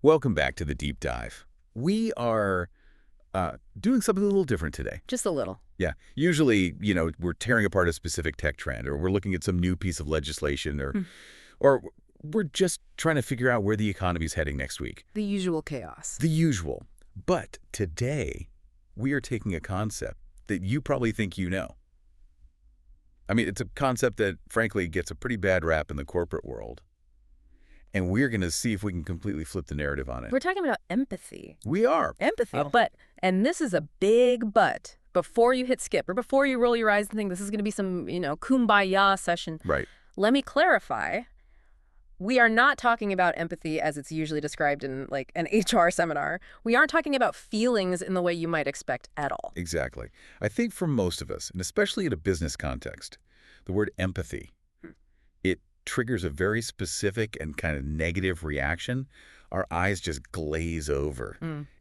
Welcome back to the deep dive. We are doing something a little different today. Just a little. Yeah. Usually, we're tearing apart a specific tech trend, or we're looking at some new piece of legislation, or we're just trying to figure out where the economy's heading next week. The usual chaos. The usual. But today, we are taking a concept that you probably think you know. I mean, it's a concept that, frankly, gets a pretty bad rap in the corporate world. And we're going to see if we can completely flip the narrative on it. We're talking about empathy. We are. Empathy. And this is a big but. Before you hit skip or before you roll your eyes and think this is going to be some, kumbaya session. Right. Let me clarify. We are not talking about empathy as it's usually described in like an HR seminar. We aren't talking about feelings in the way you might expect at all. Exactly. I think for most of us, and especially in a business context, the word empathy, it triggers a very specific and kind of negative reaction. Our eyes just glaze over.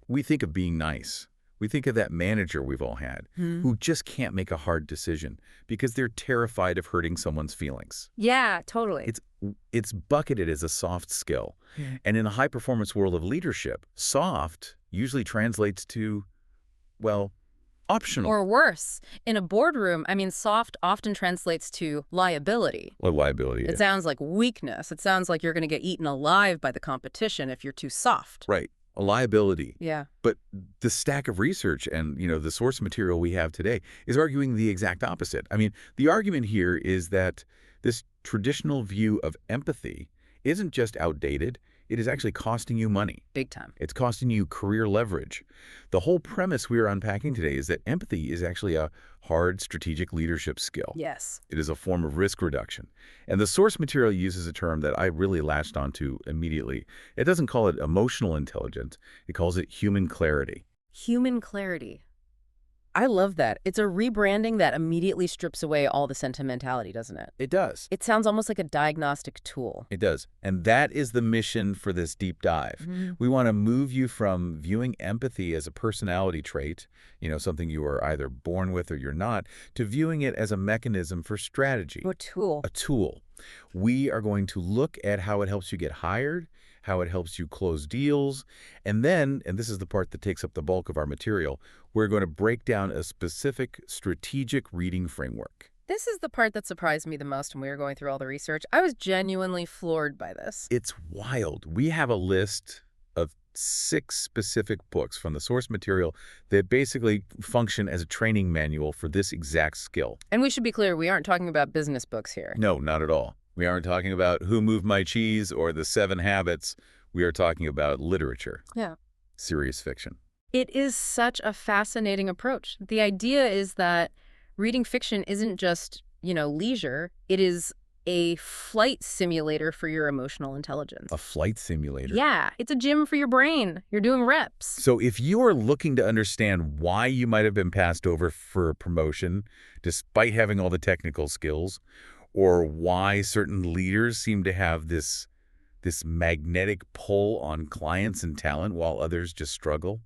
We think of being nice. We think of that manager we've all had who just can't make a hard decision because they're terrified of hurting someone's feelings. Yeah, totally. It's bucketed as a soft skill. And in the high-performance world of leadership, soft usually translates to, well, optional. Or worse. In a boardroom, soft often translates to liability. Well, liability. It sounds like weakness. It sounds like you're going to get eaten alive by the competition if you're too soft. Right. A liability. Yeah. But the stack of research and, the source material we have today is arguing the exact opposite. I mean, the argument here is that this traditional view of empathy isn't just outdated, it is actually costing you money. Big time. It's costing you career leverage. The whole premise we are unpacking today is that empathy is actually a hard strategic leadership skill. Yes. It is a form of risk reduction. And the source material uses a term that I really latched onto immediately. It doesn't call it emotional intelligence. It calls it human clarity. Human clarity. I love that. It's a rebranding that immediately strips away all the sentimentality, doesn't it? It does. It sounds almost like a diagnostic tool. It does. And that is the mission for this deep dive. We want to move you from viewing empathy as a personality trait, something you are either born with or you're not, to viewing it as a mechanism for strategy. A tool. A tool. We are going to look at how it helps you get hired, how it helps you close deals, and then, and this is the part that takes up the bulk of our material, we're going to break down a specific strategic reading framework. This is the part that surprised me the most when we were going through all the research. I was genuinely floored by this. It's wild. We have a list of 6 specific books from the source material that basically function as a training manual for this exact skill. And we should be clear, we aren't talking about business books here. No, not at all. We aren't talking about Who Moved My Cheese or The 7 Habits. We are talking about literature. Yeah. Serious fiction. It is such a fascinating approach. The idea is that reading fiction isn't just, leisure. It is a flight simulator for your emotional intelligence. A flight simulator? Yeah, it's a gym for your brain. You're doing reps. So if you are looking to understand why you might have been passed over for a promotion, despite having all the technical skills, or why certain leaders seem to have this magnetic pull on clients and talent while others just struggle,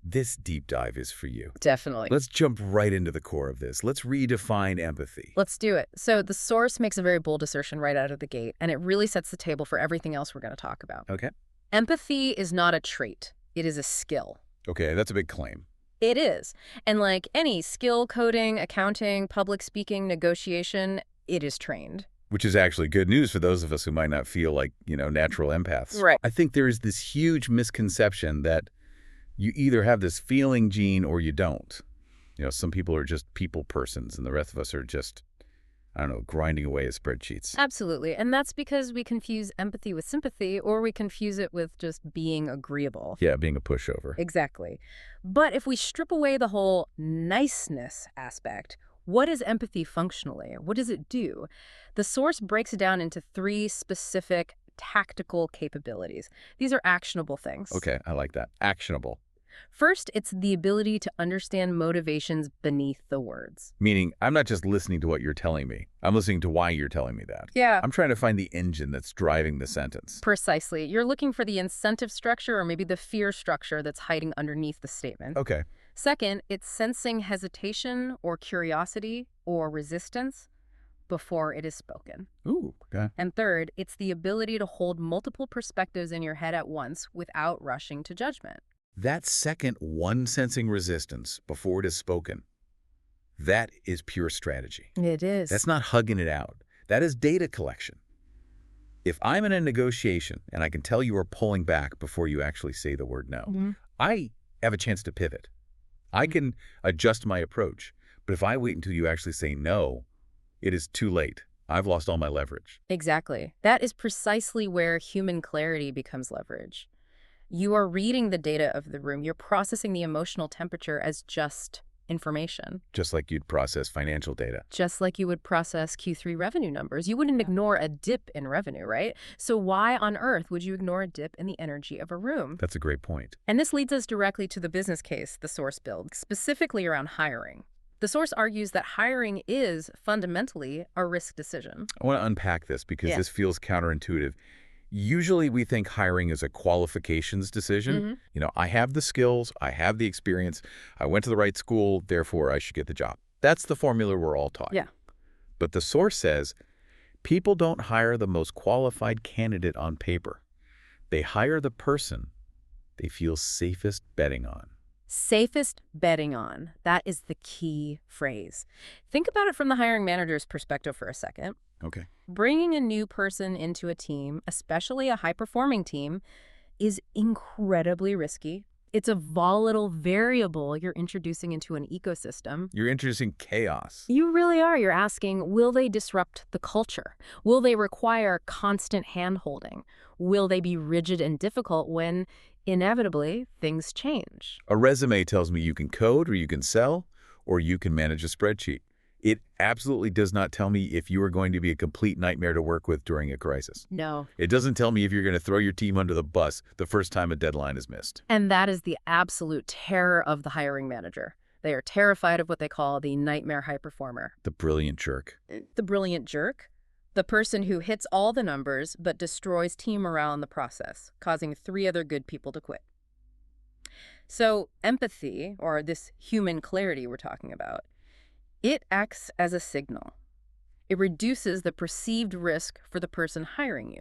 this deep dive is for you. Definitely. Let's jump right into the core of this. Let's redefine empathy. Let's do it. So the source makes a very bold assertion right out of the gate, and it really sets the table for everything else we're going to talk about. Okay. Empathy is not a trait. It is a skill. Okay, that's a big claim. It is. And like any skill, coding, accounting, public speaking, negotiation, it is trained. Which is actually good news for those of us who might not feel like, natural empaths. Right. I think there is this huge misconception that you either have this feeling gene or you don't. Some people are just people persons and the rest of us are just, grinding away at spreadsheets. Absolutely. And that's because we confuse empathy with sympathy, or we confuse it with just being agreeable. Yeah, being a pushover. Exactly. But if we strip away the whole niceness aspect, what is empathy functionally? What does it do? The source breaks it down into 3 specific tactical capabilities. These are actionable things. Okay, I like that. Actionable. First, it's the ability to understand motivations beneath the words. Meaning, I'm not just listening to what you're telling me. I'm listening to why you're telling me that. Yeah. I'm trying to find the engine that's driving the sentence. Precisely. You're looking for the incentive structure or maybe the fear structure that's hiding underneath the statement. Okay. Second, it's sensing hesitation or curiosity or resistance. before it is spoken. Ooh, okay. And third, it's the ability to hold multiple perspectives in your head at once without rushing to judgment. That second one sensing resistance before it is spoken, that is pure strategy. It is. That's not hugging it out. That is data collection. If I'm in a negotiation and I can tell you are pulling back before you actually say the word no, I have a chance to pivot. I can adjust my approach. But if I wait until you actually say no, it is too late. I've lost all my leverage. Exactly. That is precisely where human clarity becomes leverage. You are reading the data of the room. You're processing the emotional temperature as just information. Just like you'd process financial data. Just like you would process Q3 revenue numbers. You wouldn't ignore a dip in revenue, right? So why on earth would you ignore a dip in the energy of a room? That's a great point. And this leads us directly to the business case the source builds, specifically around hiring. The source argues that hiring is fundamentally a risk decision. I want to unpack this because this feels counterintuitive. Usually we think hiring is a qualifications decision. You know, I have the skills, I have the experience, I went to the right school, therefore I should get the job. That's the formula we're all taught. Yeah. But the source says people don't hire the most qualified candidate on paper. They hire the person they feel safest betting on. Safest betting on. That is the key phrase. Think about it from the hiring manager's perspective for a second. Okay. Bringing a new person into a team, especially a high-performing team, is incredibly risky. It's a volatile variable you're introducing into an ecosystem. You're introducing chaos. You really are. You're asking, will they disrupt the culture? Will they require constant hand-holding? Will they be rigid and difficult when, inevitably, things change? A resume tells me you can code or you can sell or you can manage a spreadsheet. It absolutely does not tell me if you are going to be a complete nightmare to work with during a crisis. No. It doesn't tell me if you're going to throw your team under the bus the first time a deadline is missed. And that is the absolute terror of the hiring manager. They are terrified of what they call the nightmare high performer. The brilliant jerk. The brilliant jerk? The person who hits all the numbers but destroys team morale in the process, causing 3 other good people to quit. So empathy, or this human clarity we're talking about, it acts as a signal. It reduces the perceived risk for the person hiring you.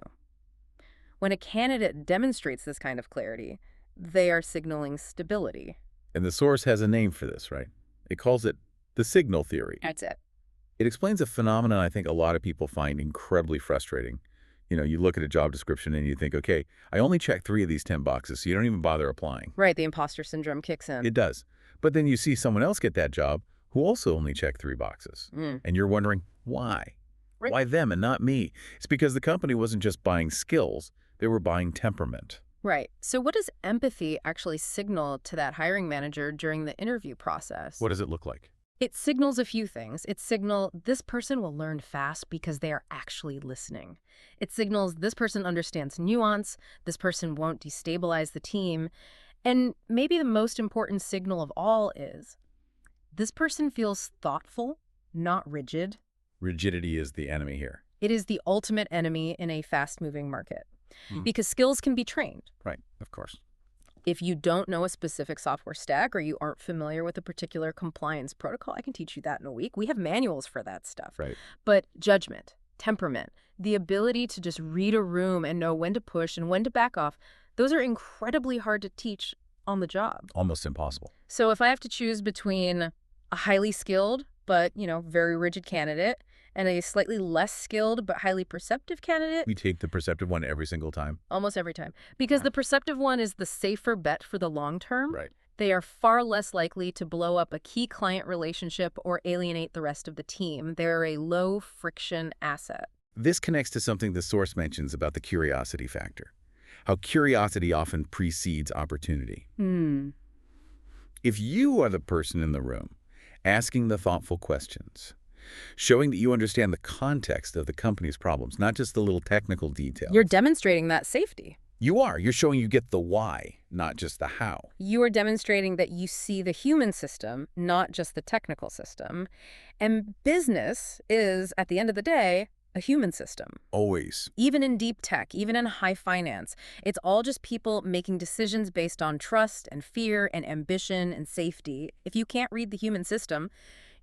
When a candidate demonstrates this kind of clarity, they are signaling stability. And the source has a name for this, right? It calls it the signal theory. That's it. It explains a phenomenon I think a lot of people find incredibly frustrating. You know, you look at a job description and you think, okay, I only checked 3 of these 10 boxes, so you don't even bother applying. Right, the imposter syndrome kicks in. It does. But then you see someone else get that job who also only checked 3 boxes. And you're wondering, why? Right. Why them and not me? It's because the company wasn't just buying skills, they were buying temperament. Right. So what does empathy actually signal to that hiring manager during the interview process? What does it look like? It signals a few things. It signals this person will learn fast because they are actually listening. It signals this person understands nuance, this person won't destabilize the team. And maybe the most important signal of all is this person feels thoughtful, not rigid. Rigidity is the enemy here. It is the ultimate enemy in a fast-moving market because skills can be trained. Right, of course. If you don't know a specific software stack or you aren't familiar with a particular compliance protocol, I can teach you that in a week. We have manuals for that stuff. Right. But judgment, temperament, the ability to just read a room and know when to push and when to back off, those are incredibly hard to teach on the job. Almost impossible. So if I have to choose between a highly skilled but, very rigid candidate and a slightly less skilled but highly perceptive candidate, We take the perceptive one every single time. almost every time, because the perceptive one is the safer bet for the long term. Right. They are far less likely to blow up a key client relationship or alienate the rest of the team. They're a low-friction asset. This connects to something the source mentions about the curiosity factor. How curiosity often precedes opportunity. If you are the person in the room asking the thoughtful questions, showing that you understand the context of the company's problems, not just the little technical details. You're demonstrating that safety. You are. You're showing you get the why, not just the how. You are demonstrating that you see the human system, not just the technical system. And business is, at the end of the day, a human system. Always. Even in deep tech, even in high finance, it's all just people making decisions based on trust and fear and ambition and safety. If you can't read the human system,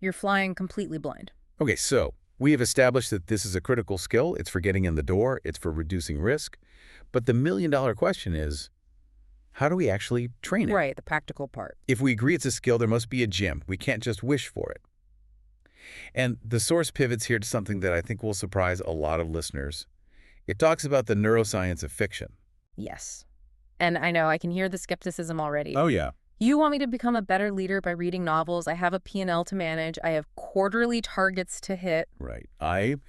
you're flying completely blind. Okay, so We have established that this is a critical skill. It's for getting in the door. It's for reducing risk. But the million-dollar question is, how do we actually train it? Right, the practical part. If we agree it's a skill, there must be a gym. We can't just wish for it. And the source pivots here to something that I think will surprise a lot of listeners. It talks about the neuroscience of fiction. Yes. And I know I can hear the skepticism already. Oh, yeah. You want me to become a better leader by reading novels. I have a P&L to manage. I have quarterly targets to hit. Right. I am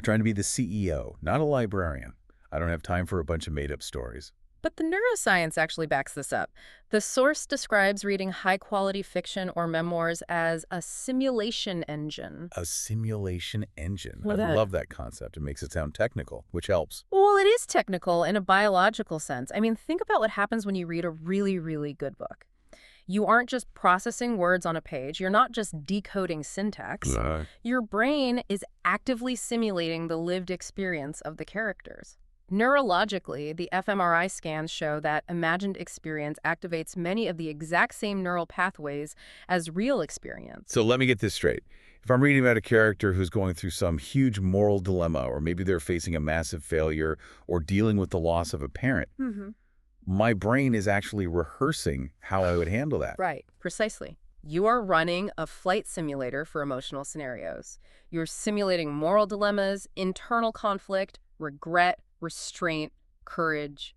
trying to be the CEO, not a librarian. I don't have time for a bunch of made-up stories. But the neuroscience actually backs this up. The source describes reading high-quality fiction or memoirs as a simulation engine. A simulation engine. Well, I love that concept. It makes it sound technical, which helps. Well, it is technical in a biological sense. I mean, think about what happens when you read a really, really good book. You aren't just processing words on a page. You're not just decoding syntax. Your brain is actively simulating the lived experience of the characters. Neurologically, the fMRI scans show that imagined experience activates many of the exact same neural pathways as real experience. So let me get this straight. If I'm reading about a character who's going through some huge moral dilemma, or maybe they're facing a massive failure or dealing with the loss of a parent, my brain is actually rehearsing how I would handle that. Right, precisely. You are running a flight simulator for emotional scenarios. You're simulating moral dilemmas, internal conflict, regret, restraint, courage,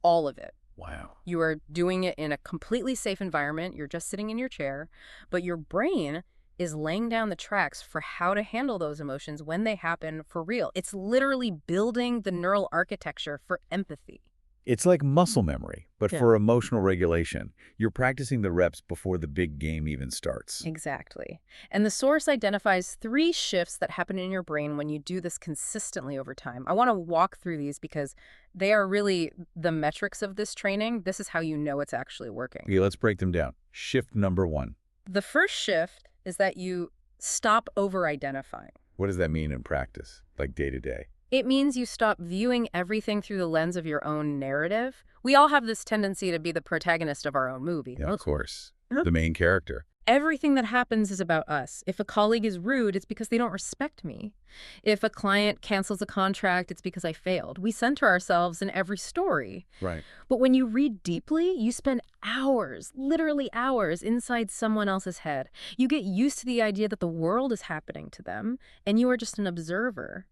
all of it. Wow. You are doing it in a completely safe environment. You're just sitting in your chair, but your brain is laying down the tracks for how to handle those emotions when they happen for real. It's literally building the neural architecture for empathy. It's like muscle memory, but Yeah. for emotional regulation. You're practicing the reps before the big game even starts. Exactly. And the source identifies 3 shifts that happen in your brain when you do this consistently over time. I want to walk through these because they are really the metrics of this training. This is how you know it's actually working. Okay, let's break them down. Shift number 1. The first shift is that you stop over-identifying. What does that mean in practice, like day to day? It means you stop viewing everything through the lens of your own narrative. We all have this tendency to be the protagonist of our own movie. Yeah, of course. The main character. Everything that happens is about us. If a colleague is rude, it's because they don't respect me. If a client cancels a contract, it's because I failed. We center ourselves in every story. Right. But when you read deeply, you spend hours, literally hours, inside someone else's head. You get used to the idea that the world is happening to them, and you are just an observer.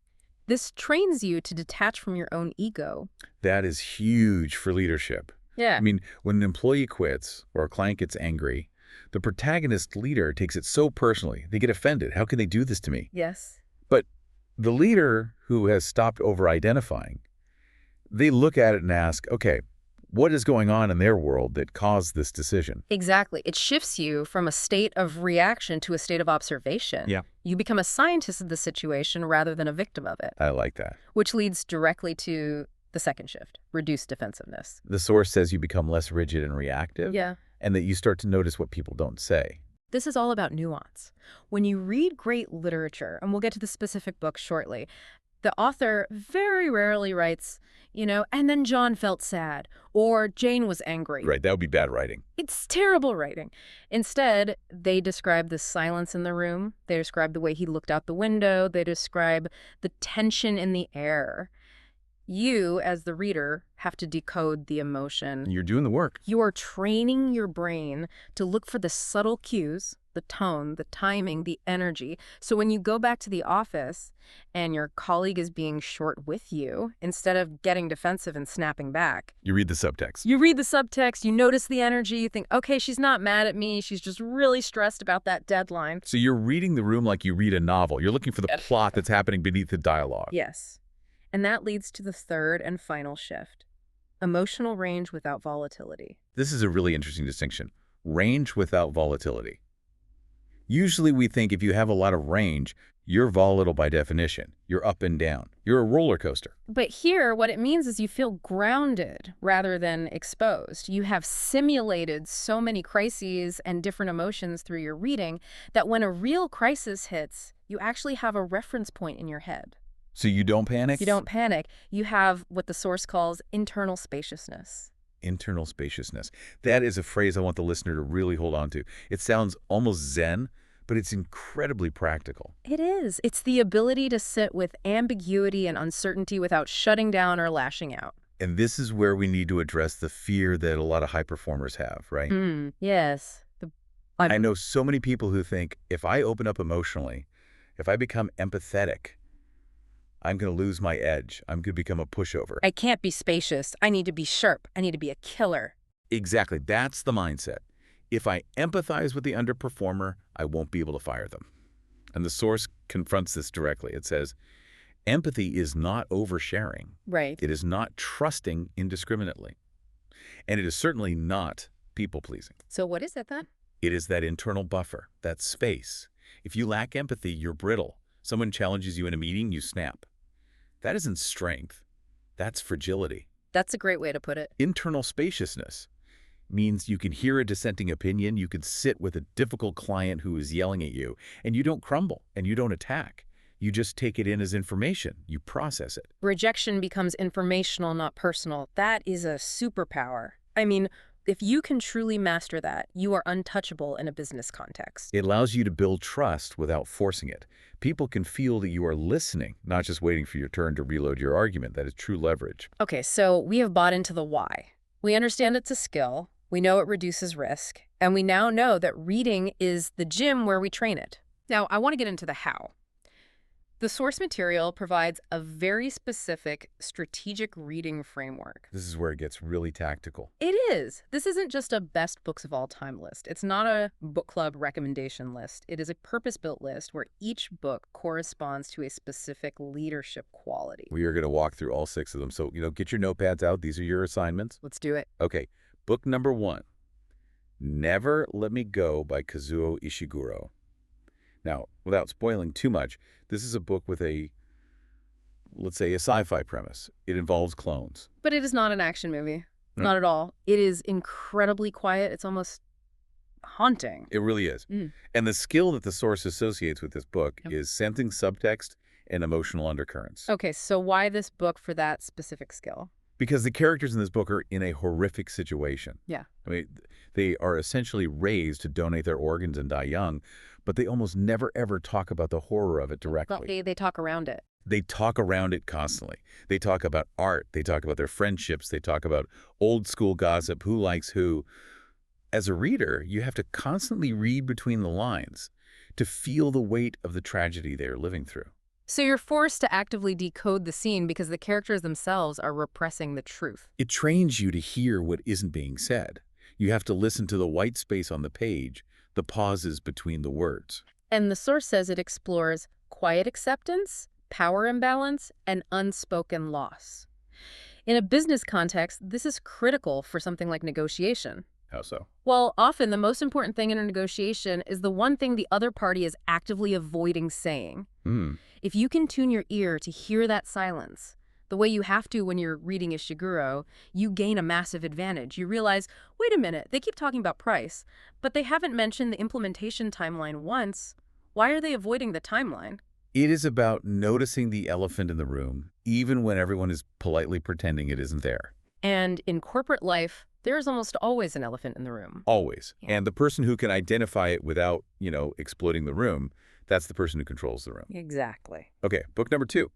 This trains you to detach from your own ego. That is huge for leadership. Yeah. I mean, when an employee quits or a client gets angry, the protagonist leader takes it so personally. They get offended. How can they do this to me? Yes. But the leader who has stopped over-identifying, they look at it and ask, okay, what is going on in their world that caused this decision? Exactly. It shifts you from a state of reaction to a state of observation. Yeah. You become a scientist of the situation rather than a victim of it, I like that. which leads directly to the second shift, reduced defensiveness. The source says you become less rigid and reactive, Yeah. and that you start to notice what people don't say. This is all about nuance. When you read great literature, and we'll get to the specific book shortly, the author very rarely writes, and then John felt sad, or Jane was angry. Right, that would be bad writing. It's terrible writing. Instead, they describe the silence in the room. They describe the way he looked out the window. They describe the tension in the air. You, as the reader, have to decode the emotion. You're doing the work. You are training your brain to look for the subtle cues, the tone, the timing, the energy. So when you go back to the office and your colleague is being short with you, instead of getting defensive and snapping back, You read the subtext. you read the subtext, you notice the energy, you think, okay, she's not mad at me, she's just really stressed about that deadline. So you're reading the room like you read a novel. You're looking for the plot that's happening beneath the dialogue. Yes. And that leads to the third and final shift. Emotional range without volatility. This is a really interesting distinction. Range without volatility. Usually we think if you have a lot of range, you're volatile by definition. You're up and down. You're a roller coaster. But here, what it means is you feel grounded rather than exposed. You have simulated so many crises and different emotions through your reading that when a real crisis hits, you actually have a reference point in your head. So you don't panic? You don't panic. You have what the source calls internal spaciousness. Internal spaciousness. That is a phrase I want the listener to really hold on to. It sounds almost zen, but it's incredibly practical. It is. It's the ability to sit with ambiguity and uncertainty without shutting down or lashing out. And this is where we need to address the fear that a lot of high performers have, right? Yes. I know so many people who think, if I open up emotionally, if I become empathetic, I'm going to lose my edge. I'm going to become a pushover. I can't be spacious. I need to be sharp. I need to be a killer. Exactly. That's the mindset. If I empathize with the underperformer, I won't be able to fire them. And the source confronts this directly. It says, empathy is not oversharing. Right. It is not trusting indiscriminately. And it is certainly not people-pleasing. So what is it then? It is that internal buffer, that space. If you lack empathy, you're brittle. Someone challenges you in a meeting, you snap. That isn't strength. That's fragility. That's a great way to put it. Internal spaciousness means you can hear a dissenting opinion, you can sit with a difficult client who is yelling at you, and you don't crumble and you don't attack. You just take it in as information. You process it. Rejection becomes informational, not personal. That is a superpower. I mean, if you can truly master that, you are untouchable in a business context. It allows you to build trust without forcing it. People can feel that you are listening, not just waiting for your turn to reload your argument. That is true leverage. Okay, so we have bought into the why. We understand it's a skill. We know it reduces risk. And we now know that reading is the gym where we train it. Now, I want to get into the how. The source material provides a very specific strategic reading framework. This is where it gets really tactical. It is. This isn't just a best books of all time list. It's not a book club recommendation list. It is a purpose-built list where each book corresponds to a specific leadership quality. We are going to walk through all 6 of them. So, get your notepads out. These are your assignments. Let's do it. Okay. Book number 1, Never Let Me Go by Kazuo Ishiguro. Now, without spoiling too much, this is a book with let's say, a sci-fi premise. It involves clones. But it is not an action movie. No. Not at all. It is incredibly quiet. It's almost haunting. It really is. And the skill that the source associates with this book is sensing subtext and emotional undercurrents. Okay, so why this book for that specific skill? Because the characters in this book are in a horrific situation. Yeah. I mean, they are essentially raised to donate their organs and die young, but they almost never, ever talk about the horror of it directly. Well, they talk around it. They talk around it constantly. They talk about art. They talk about their friendships. They talk about old school gossip, who likes who. As a reader, you have to constantly read between the lines to feel the weight of the tragedy they are living through. So you're forced to actively decode the scene because the characters themselves are repressing the truth. It trains you to hear what isn't being said. You have to listen to the white space on the page, the pauses between the words. And the source says it explores quiet acceptance, power imbalance, and unspoken loss. In a business context, this is critical for something like negotiation. How so? Well, often the most important thing in a negotiation is the one thing the other party is actively avoiding saying. If you can tune your ear to hear that silence, the way you have to when you're reading Ishiguro, you gain a massive advantage. You realize, wait a minute, they keep talking about price, but they haven't mentioned the implementation timeline once. Why are they avoiding the timeline? It is about noticing the elephant in the room, even when everyone is politely pretending it isn't there. And in corporate life, there is almost always an elephant in the room. Always. Yeah. And the person who can identify it without, exploding the room, that's the person who controls the room. Exactly. Okay, book number 2.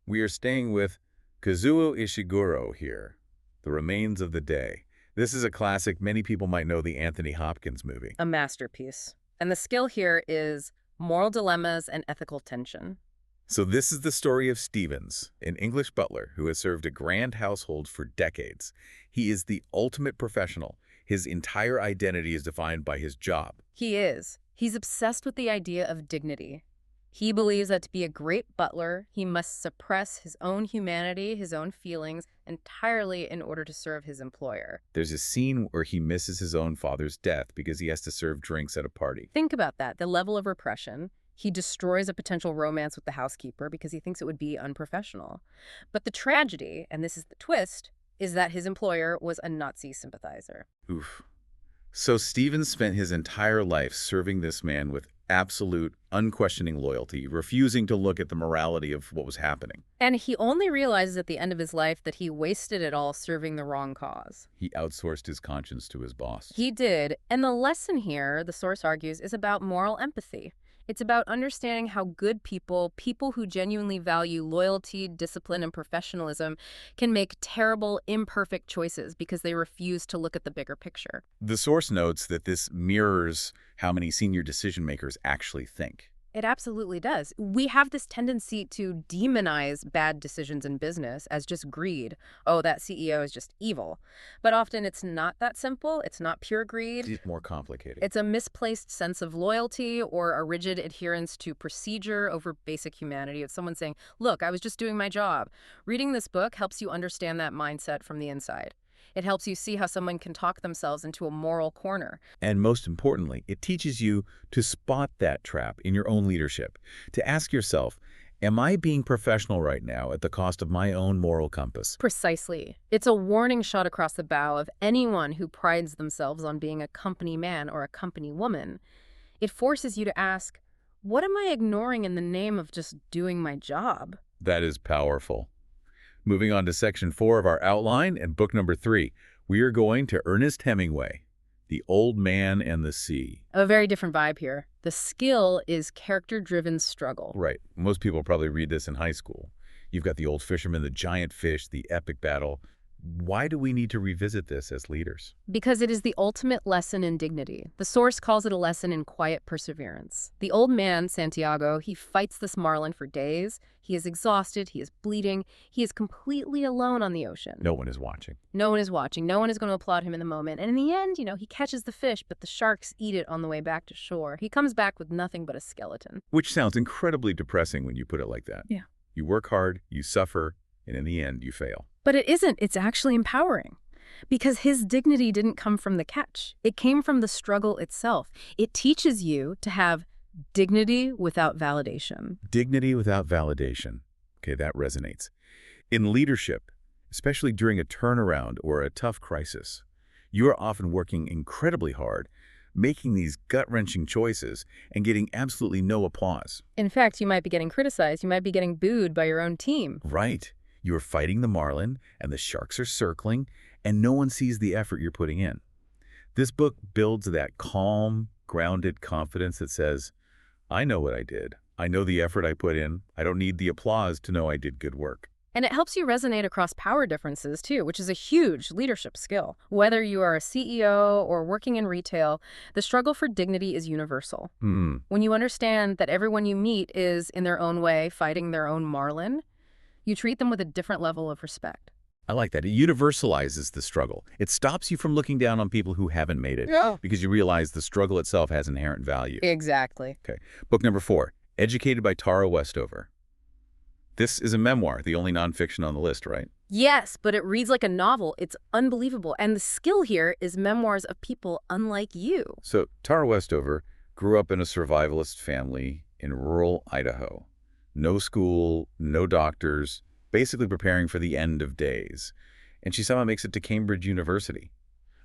We are staying with Kazuo Ishiguro here, The Remains of the Day. This is a classic. Many people might know the Anthony Hopkins movie. A masterpiece. And the skill here is moral dilemmas and ethical tension. So this is the story of Stevens, an English butler who has served a grand household for decades. He is the ultimate professional. His entire identity is defined by his job. He is. He's obsessed with the idea of dignity. He believes that to be a great butler, he must suppress his own humanity, his own feelings, entirely in order to serve his employer. There's a scene where he misses his own father's death because he has to serve drinks at a party. Think about that, the level of repression. He destroys a potential romance with the housekeeper because he thinks it would be unprofessional. But the tragedy, and this is the twist, is that his employer was a Nazi sympathizer. Oof. So Stevens spent his entire life serving this man with absolute, unquestioning loyalty, refusing to look at the morality of what was happening. And he only realizes at the end of his life that he wasted it all serving the wrong cause. He outsourced his conscience to his boss. He did. And the lesson here, the source argues, is about moral empathy. It's about understanding how good people, people who genuinely value loyalty, discipline, and professionalism, can make terrible, imperfect choices because they refuse to look at the bigger picture. The source notes that this mirrors how many senior decision makers actually think. It absolutely does. We have this tendency to demonize bad decisions in business as just greed. Oh, that CEO is just evil. But often it's not that simple. It's not pure greed. It's more complicated. It's a misplaced sense of loyalty or a rigid adherence to procedure over basic humanity. It's someone saying, look, I was just doing my job. Reading this book helps you understand that mindset from the inside. It helps you see how someone can talk themselves into a moral corner. And most importantly, it teaches you to spot that trap in your own leadership, to ask yourself, am I being professional right now at the cost of my own moral compass? Precisely. It's a warning shot across the bow of anyone who prides themselves on being a company man or a company woman. It forces you to ask, what am I ignoring in the name of just doing my job? That is powerful. Moving on to section 4 of our outline and book number 3, we are going to Ernest Hemingway, The Old Man and the Sea. A very different vibe here. The skill is character-driven struggle. Right. Most people probably read this in high school. You've got the old fisherman, the giant fish, the epic battle. Why do we need to revisit this as leaders? Because it is the ultimate lesson in dignity. The source calls it a lesson in quiet perseverance. The old man, Santiago, he fights this marlin for days. He is exhausted. He is bleeding. He is completely alone on the ocean. No one is watching. No one is watching. No one is going to applaud him in the moment. And in the end, he catches the fish, but the sharks eat it on the way back to shore. He comes back with nothing but a skeleton. Which sounds incredibly depressing when you put it like that. Yeah. You work hard, you suffer, and in the end, you fail. But it isn't. It's actually empowering. Because his dignity didn't come from the catch. It came from the struggle itself. It teaches you to have dignity without validation. Dignity without validation. Okay, that resonates. In leadership, especially during a turnaround or a tough crisis, you are often working incredibly hard, making these gut-wrenching choices and getting absolutely no applause. In fact, you might be getting criticized. You might be getting booed by your own team. Right. You're fighting the marlin, and the sharks are circling, and no one sees the effort you're putting in. This book builds that calm, grounded confidence that says, I know what I did. I know the effort I put in. I don't need the applause to know I did good work. And it helps you resonate across power differences, too, which is a huge leadership skill. Whether you are a CEO or working in retail, the struggle for dignity is universal. When you understand that everyone you meet is, in their own way, fighting their own marlin, you treat them with a different level of respect. I like that. It universalizes the struggle. It stops you from looking down on people who haven't made it because you realize the struggle itself has inherent value. Exactly. Okay. Book number 4, Educated by Tara Westover. This is a memoir, the only nonfiction on the list, right? Yes, but it reads like a novel. It's unbelievable. And the skill here is memoirs of people unlike you. So Tara Westover grew up in a survivalist family in rural Idaho. No school, no doctors, basically preparing for the end of days. And she somehow makes it to Cambridge University.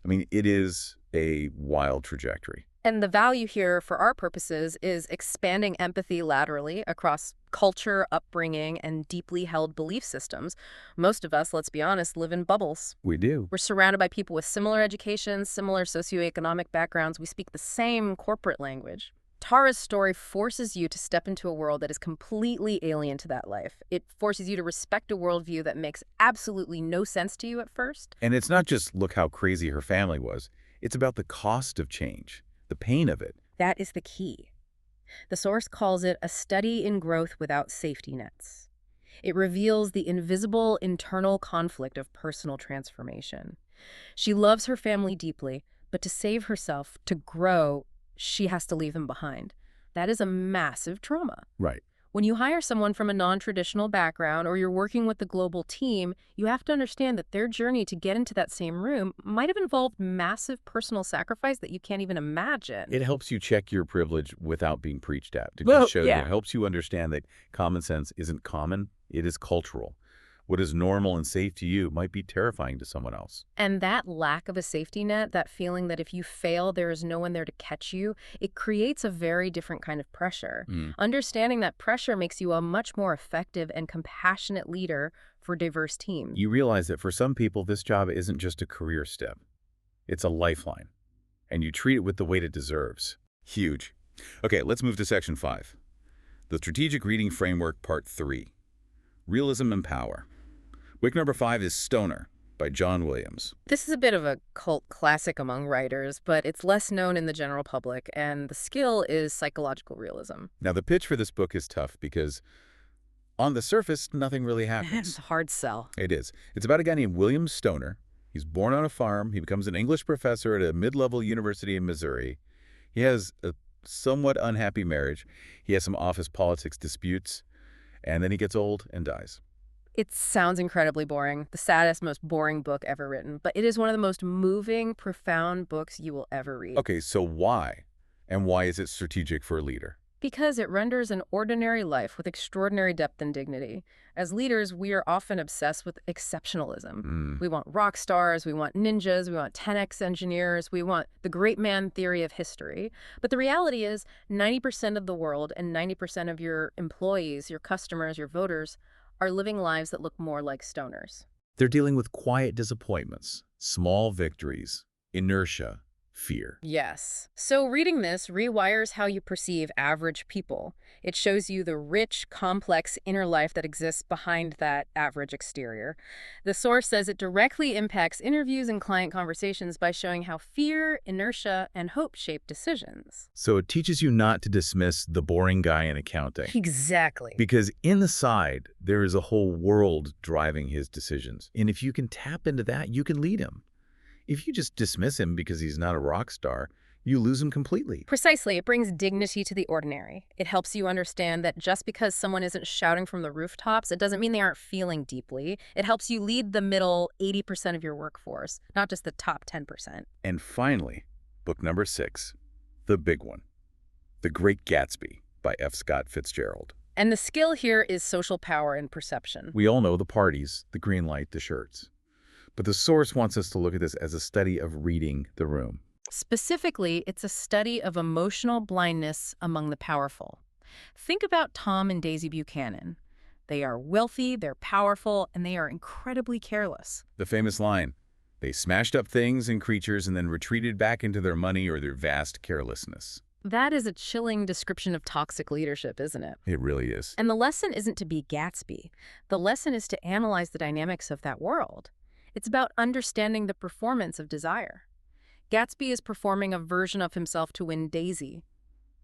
I mean, it is a wild trajectory. And the value here, for our purposes, is expanding empathy laterally across culture, upbringing, and deeply held belief systems. Most of us, let's be honest, live in bubbles. We do. We're surrounded by people with similar educations, similar socioeconomic backgrounds. We speak the same corporate language. Tara's story forces you to step into a world that is completely alien to that life. It forces you to respect a worldview that makes absolutely no sense to you at first. And it's not just look how crazy her family was. It's about the cost of change, the pain of it. That is the key. The source calls it a study in growth without safety nets. It reveals the invisible internal conflict of personal transformation. She loves her family deeply, but to save herself, to grow, she has to leave them behind. That is a massive trauma. Right. When you hire someone from a non-traditional background or you're working with the global team, you have to understand that their journey to get into that same room might have involved massive personal sacrifice that you can't even imagine. It helps you check your privilege without being preached at. To Well, just show yeah. It helps you understand that common sense isn't common, it is cultural. What is normal and safe to you might be terrifying to someone else. And that lack of a safety net, that feeling that if you fail, there is no one there to catch you, it creates a very different kind of pressure. Understanding that pressure makes you a much more effective and compassionate leader for diverse teams. You realize that for some people, this job isn't just a career step. It's a lifeline. And you treat it with the weight it deserves. Huge. Okay, let's move to Section 5. The Strategic Reading Framework, Part 3. Realism and Power. Book number 5 is Stoner by John Williams. This is a bit of a cult classic among writers, but it's less known in the general public, and the skill is psychological realism. Now, the pitch for this book is tough because on the surface, nothing really It's happens. a hard sell. It is. It's about a guy named William Stoner. He's born on a farm. He becomes an English professor at a mid-level university in Missouri. He has a somewhat unhappy marriage. He has some office politics disputes, and then he gets old and dies. It sounds incredibly boring, the saddest, most boring book ever written, but it is one of the most moving, profound books you will ever read. Okay, so why? And why is it strategic for a leader? Because it renders an ordinary life with extraordinary depth and dignity. As leaders, we are often obsessed with exceptionalism. We want rock stars, we want ninjas, we want 10x engineers, we want the great man theory of history. But the reality is 90% of the world and 90% of your employees, your customers, your voters are living lives that look more like stoners. They're dealing with quiet disappointments, small victories, inertia, fear. Yes. So reading this rewires how you perceive average people. It shows you the rich, complex inner life that exists behind that average exterior. The source says it directly impacts interviews and client conversations by showing how fear, inertia, and hope shape decisions. So it teaches you not to dismiss the boring guy in accounting. Exactly. Because in the side, there is a whole world driving his decisions. And if you can tap into that, you can lead him. If you just dismiss him because he's not a rock star, you lose him completely. Precisely. It brings dignity to the ordinary. It helps you understand that just because someone isn't shouting from the rooftops, it doesn't mean they aren't feeling deeply. It helps you lead the middle 80% of your workforce, not just the top 10%. And finally, book number 6, the big one, The Great Gatsby by F. Scott Fitzgerald. And the skill here is social power and perception. We all know the parties, the green light, the shirts. But the source wants us to look at this as a study of reading the room. Specifically, it's a study of emotional blindness among the powerful. Think about Tom and Daisy Buchanan. They are wealthy, they're powerful, and they are incredibly careless. The famous line, they smashed up things and creatures and then retreated back into their money or their vast carelessness. That is a chilling description of toxic leadership, isn't it? It really is. And the lesson isn't to be Gatsby. The lesson is to analyze the dynamics of that world. It's about understanding the performance of desire. Gatsby is performing a version of himself to win Daisy.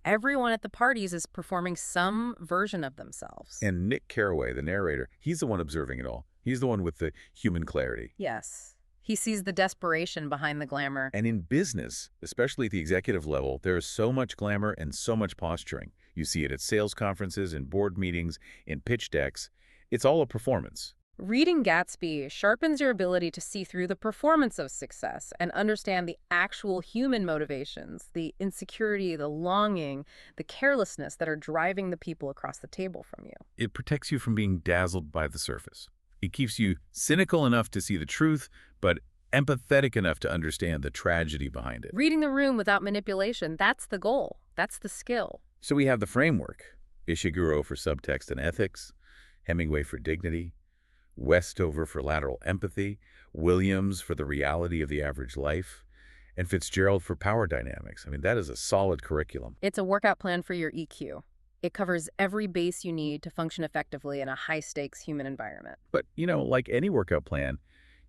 Everyone at the parties is performing some version of themselves. And Nick Carraway, the narrator, he's the one observing it all. He's the one with the human clarity. Yes. He sees the desperation behind the glamour. And in business, especially at the executive level, there is so much glamour and so much posturing. You see it at sales conferences, in board meetings, in pitch decks. It's all a performance. Reading Gatsby sharpens your ability to see through the performance of success and understand the actual human motivations, the insecurity, the longing, the carelessness that are driving the people across the table from you. It protects you from being dazzled by the surface. It keeps you cynical enough to see the truth, but empathetic enough to understand the tragedy behind it. Reading the room without manipulation, that's the goal. That's the skill. So we have the framework. Ishiguro for subtext and ethics, Hemingway for dignity, Westover for lateral empathy, Williams for the reality of the average life, and Fitzgerald for power dynamics. I mean, that is a solid curriculum. It's a workout plan for your EQ. It covers every base you need to function effectively in a high-stakes human environment. But, like any workout plan,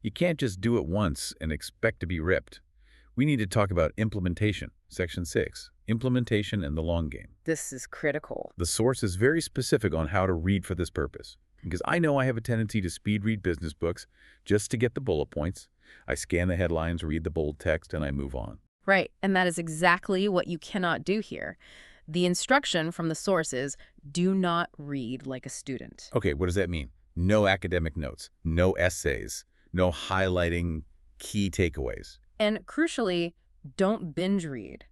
you can't just do it once and expect to be ripped. We need to talk about implementation, Section 6, implementation and the long game. This is critical. The source is very specific on how to read for this purpose. Because I know I have a tendency to speed read business books just to get the bullet points. I scan the headlines, read the bold text, and I move on. Right, and that is exactly what you cannot do here. The instruction from the source is, do not read like a student. Okay, what does that mean? No academic notes, no essays, no highlighting key takeaways. And crucially, don't binge read.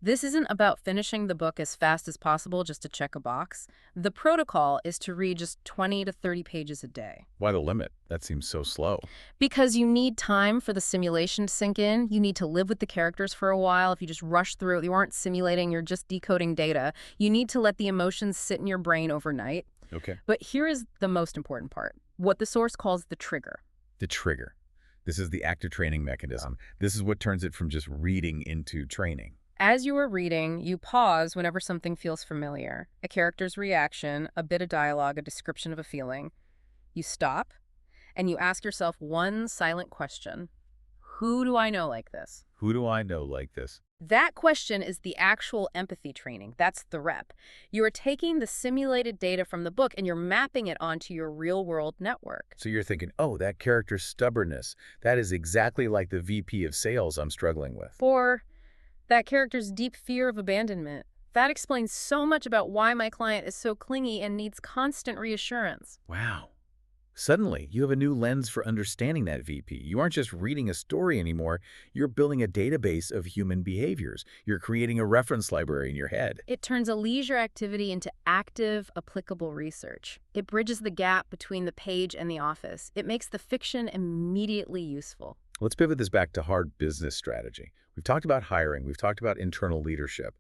This isn't about finishing the book as fast as possible just to check a box. The protocol is to read just 20 to 30 pages a day. Why the limit? That seems so slow. Because you need time for the simulation to sink in. You need to live with the characters for a while. If you just rush through it, you aren't simulating, you're just decoding data. You need to let the emotions sit in your brain overnight. Okay. But here is the most important part, what the source calls the trigger. The trigger. This is the active training mechanism. This is what turns it from just reading into training. As you are reading, you pause whenever something feels familiar. A character's reaction, a bit of dialogue, a description of a feeling. You stop, and you ask yourself one silent question. Who do I know like this? Who do I know like this? That question is the actual empathy training. That's the rep. You are taking the simulated data from the book and you're mapping it onto your real-world network. So you're thinking, oh, that character's stubbornness. That is exactly like the VP of sales I'm struggling with. Or that character's deep fear of abandonment. That explains so much about why my client is so clingy and needs constant reassurance. Wow. Suddenly, you have a new lens for understanding that VP. You aren't just reading a story anymore. You're building a database of human behaviors. You're creating a reference library in your head. It turns a leisure activity into active, applicable research. It bridges the gap between the page and the office. It makes the fiction immediately useful. Let's pivot this back to hard business strategy. We've talked about hiring. We've talked about internal leadership.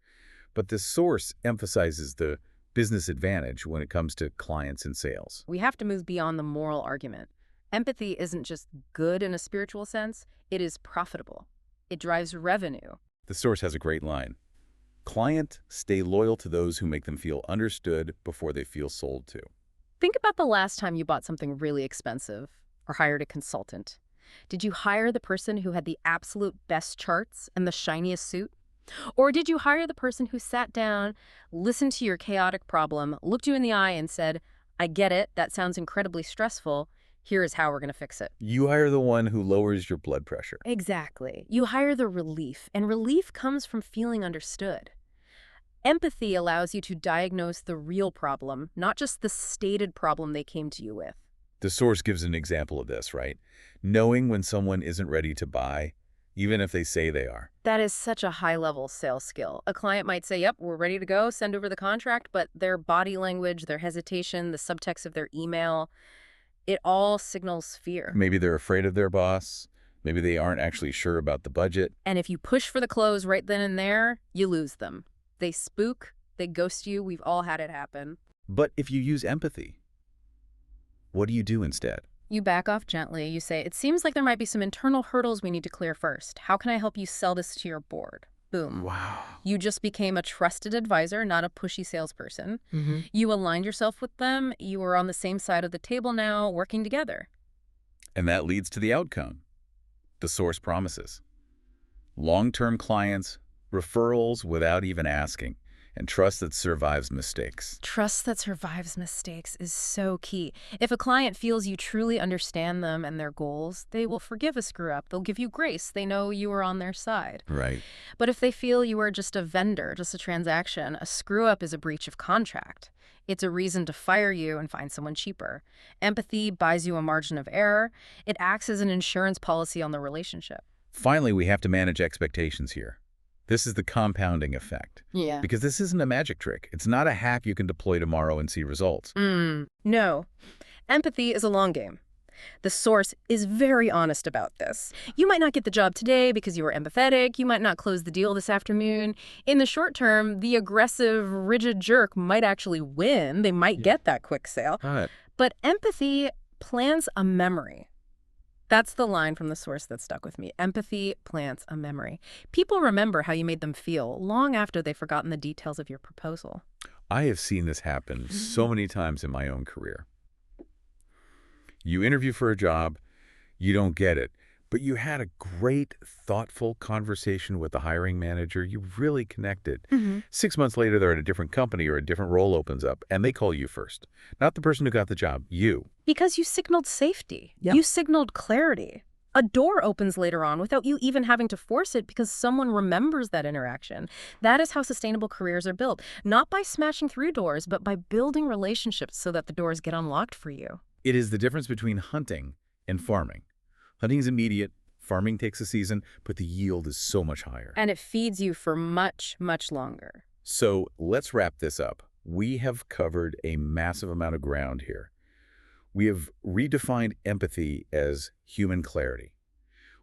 But this source emphasizes the business advantage when it comes to clients and sales. We have to move beyond the moral argument. Empathy isn't just good in a spiritual sense, it is profitable. It drives revenue. The source has a great line. Client, stay loyal to those who make them feel understood before they feel sold to. Think about the last time you bought something really expensive or hired a consultant. Did you hire the person who had the absolute best charts and the shiniest suit? Or did you hire the person who sat down, listened to your chaotic problem, looked you in the eye and said, I get it, that sounds incredibly stressful, here is how we're going to fix it? You hire the one who lowers your blood pressure. Exactly. You hire the relief, and relief comes from feeling understood. Empathy allows you to diagnose the real problem, not just the stated problem they came to you with. The source gives an example of this, right? Knowing when someone isn't ready to buy, even if they say they are. That is such a high-level sales skill. A client might say, yep, we're ready to go, send over the contract, but their body language, their hesitation, the subtext of their email, it all signals fear. Maybe they're afraid of their boss. Maybe they aren't actually sure about the budget. And if you push for the close right then and there, you lose them. They spook, they ghost you, we've all had it happen. But if you use empathy, what do you do instead? You back off gently. You say, it seems like there might be some internal hurdles we need to clear first. How can I help you sell this to your board? Boom. Wow. You just became a trusted advisor, not a pushy salesperson. You aligned yourself with them. You are on the same side of the table now, working together. And that leads to the outcome. The source promises. Long-term clients, referrals without even asking, and trust that survives mistakes. Trust that survives mistakes is so key. If a client feels you truly understand them and their goals, they will forgive a screw-up. They'll give you grace. They know you are on their side. Right. But if they feel you are just a vendor, just a transaction, a screw-up is a breach of contract. It's a reason to fire you and find someone cheaper. Empathy buys you a margin of error. It acts as an insurance policy on the relationship. Finally, we have to manage expectations here. This is the compounding effect. Yeah. Because this isn't a magic trick. It's not a hack you can deploy tomorrow and see results. No. Empathy is a long game. The source is very honest about this. You might not get the job today because you were empathetic. You might not close the deal this afternoon. In the short term, the aggressive, rigid jerk might actually win. They might get that quick sale. But empathy plants a memory. That's the line from the source that stuck with me. Empathy plants a memory. People remember how you made them feel long after they've forgotten the details of your proposal. I have seen this happen so many times in my own career. You interview for a job, you don't get it, but you had a great, thoughtful conversation with the hiring manager. You really connected. 6 months later, they're at a different company or a different role opens up, and they call you first. Not the person who got the job, you. Because you signaled safety. Yeah. You signaled clarity. A door opens later on without you even having to force it because someone remembers that interaction. That is how sustainable careers are built. Not by smashing through doors, but by building relationships so that the doors get unlocked for you. It is the difference between hunting and farming. Hunting is immediate, farming takes a season, but the yield is so much higher. And it feeds you for much, much longer. So let's wrap this up. We have covered a massive amount of ground here. We have redefined empathy as human clarity.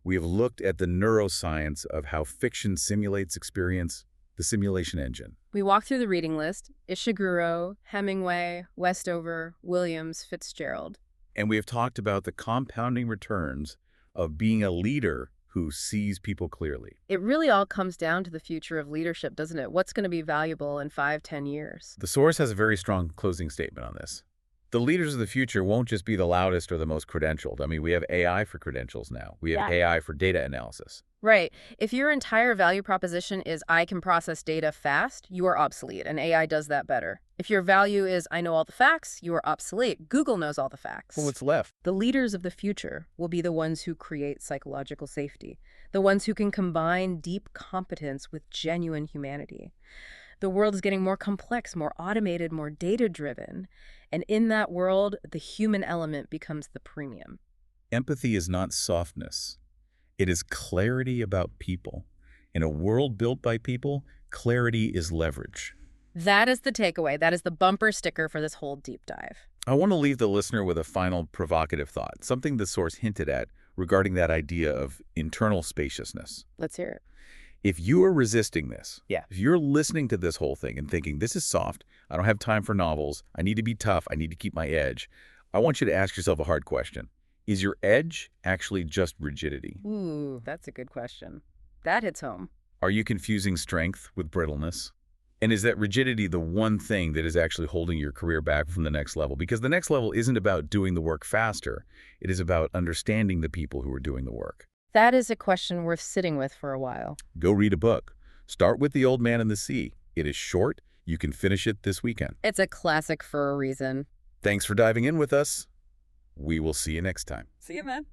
We have looked at the neuroscience of how fiction simulates experience, the simulation engine. We walked through the reading list: Ishiguro, Hemingway, Westover, Williams, Fitzgerald. And we have talked about the compounding returns of being a leader who sees people clearly. It really all comes down to the future of leadership, doesn't it? What's going to be valuable in 5, 10 years? The source has a very strong closing statement on this. The leaders of the future won't just be the loudest or the most credentialed. I mean, we have AI for credentials now. We have AI for data analysis. Right. If your entire value proposition is I can process data fast, you are obsolete, and AI does that better. If your value is I know all the facts, you are obsolete. Google knows all the facts. Well, what's left? The leaders of the future will be the ones who create psychological safety, the ones who can combine deep competence with genuine humanity. The world is getting more complex, more automated, more data-driven, and in that world, the human element becomes the premium. Empathy is not softness. It is clarity about people. In a world built by people, clarity is leverage. That is the takeaway. That is the bumper sticker for this whole deep dive. I want to leave the listener with a final provocative thought, something the source hinted at regarding that idea of internal spaciousness. Let's hear it. If you are resisting this, Yeah. if you're listening to this whole thing and thinking, this is soft, I don't have time for novels, I need to be tough, I need to keep my edge, I want you to ask yourself a hard question. Is your edge actually just rigidity? Ooh, that's a good question. That hits home. Are you confusing strength with brittleness? And is that rigidity the one thing that is actually holding your career back from the next level? Because the next level isn't about doing the work faster. It is about understanding the people who are doing the work. That is a question worth sitting with for a while. Go read a book. Start with The Old Man and the Sea. It is short. You can finish it this weekend. It's a classic for a reason. Thanks for diving in with us. We will see you next time. See you, man.